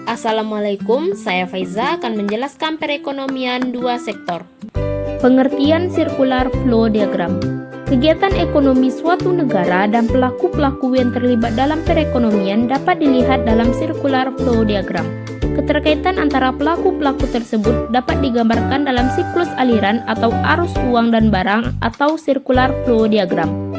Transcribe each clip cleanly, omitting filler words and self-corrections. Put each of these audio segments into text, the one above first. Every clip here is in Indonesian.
Assalamualaikum, saya Faiza akan menjelaskan perekonomian dua sektor. Pengertian circular flow diagram. Kegiatan ekonomi suatu negara dan pelaku-pelaku yang terlibat dalam perekonomian dapat dilihat dalam circular flow diagram. Keterkaitan antara pelaku-pelaku tersebut dapat digambarkan dalam siklus aliran atau arus uang dan barang atau circular flow diagram.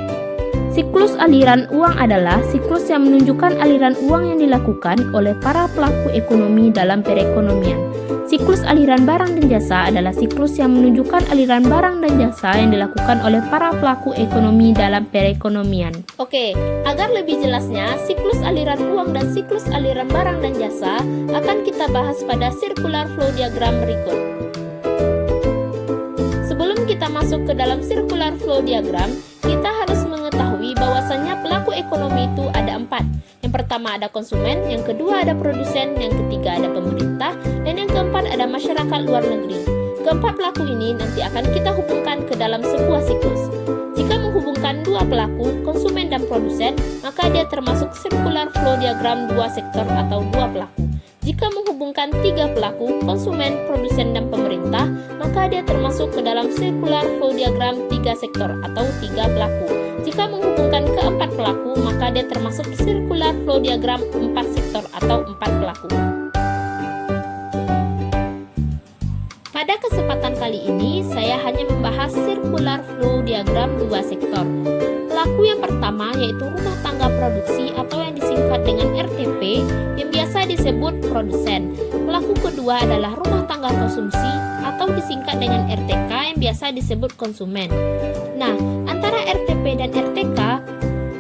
Siklus aliran uang adalah siklus yang menunjukkan aliran uang yang dilakukan oleh para pelaku ekonomi dalam perekonomian. Siklus aliran barang dan jasa adalah siklus yang menunjukkan aliran barang dan jasa yang dilakukan oleh para pelaku ekonomi dalam perekonomian. Oke, agar lebih jelasnya, siklus aliran uang dan siklus aliran barang dan jasa akan kita bahas pada circular flow diagram berikut. Sebelum kita masuk ke dalam circular flow diagram, kita harus mengetahui bahwasannya pelaku ekonomi itu ada 4. Yang pertama ada konsumen, yang kedua ada produsen, yang ketiga ada pemerintah, dan yang keempat ada masyarakat luar negeri. Keempat pelaku ini nanti akan kita hubungkan ke dalam sebuah siklus. Jika menghubungkan dua pelaku, konsumen dan produsen, maka dia termasuk circular flow diagram dua sektor atau dua pelaku. Jika menghubungkan 3 pelaku, konsumen, produsen, dan pemerintah, maka dia termasuk ke dalam circular flow diagram 3 sektor atau 3 pelaku. Jika menghubungkan ke-4 pelaku, maka dia termasuk circular flow diagram 4 sektor atau 4 pelaku. Pada kesempatan kali ini, saya hanya membahas circular flow diagram 2 sektor. Pelaku yang pertama yaitu rumah tangga produksi atau yang disingkat dengan RTP yang biasa disebut produsen. Pelaku kedua adalah rumah tangga konsumsi atau disingkat dengan RTK yang biasa disebut konsumen. Nah, antara RTP dan RTK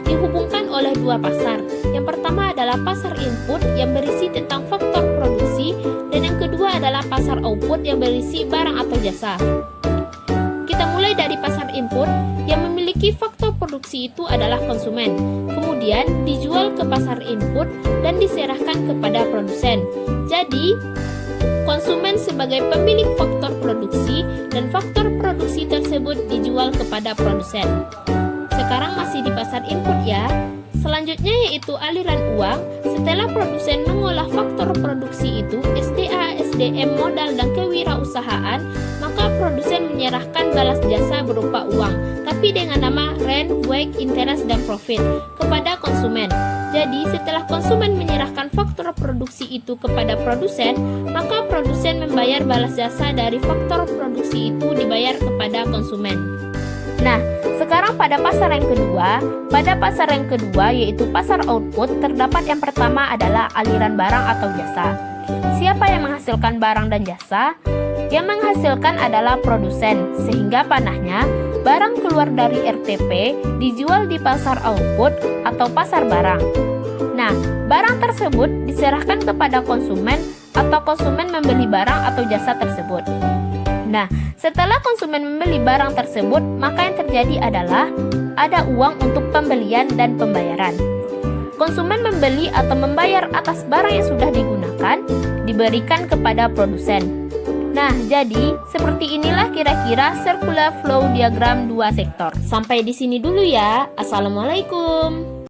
dihubungkan oleh dua pasar. Yang pertama adalah pasar input yang berisi tentang faktor produksi dan yang kedua adalah pasar output yang berisi barang atau jasa. Kita mulai dari pasar input yang memiliki faktor produksi itu adalah konsumen. Kemudian dijual ke pasar input dan diserahkan kepada produsen. Jadi, konsumen sebagai pemilik faktor produksi dan faktor produksi tersebut dijual kepada produsen. Sekarang masih di pasar input ya. Selanjutnya yaitu aliran uang. Setelah produsen mengolah faktor produksi itu, SDA, SDM, modal, dan kewirausahaan, maka produsen menyerahkan balas jasa berupa uang, tapi dengan nama rent, wage, interest, dan profit kepada konsumen. Jadi setelah konsumen menyerahkan faktor produksi itu kepada produsen, maka produsen membayar balas jasa dari faktor produksi itu dibayar kepada konsumen. Nah, sekarang pada pasar yang kedua yaitu pasar output, terdapat yang pertama adalah aliran barang atau jasa. Siapa yang menghasilkan barang dan jasa? Yang menghasilkan adalah produsen, sehingga panahnya barang keluar dari RTP dijual di pasar output atau pasar barang. Nah, barang tersebut diserahkan kepada konsumen atau konsumen membeli barang atau jasa tersebut. Nah, setelah konsumen membeli barang tersebut, maka yang terjadi adalah ada uang untuk pembelian dan pembayaran. Konsumen membeli atau membayar atas barang yang sudah digunakan, diberikan kepada produsen. Nah, jadi seperti inilah kira-kira circular flow diagram dua sektor. Sampai di sini dulu ya. Assalamualaikum.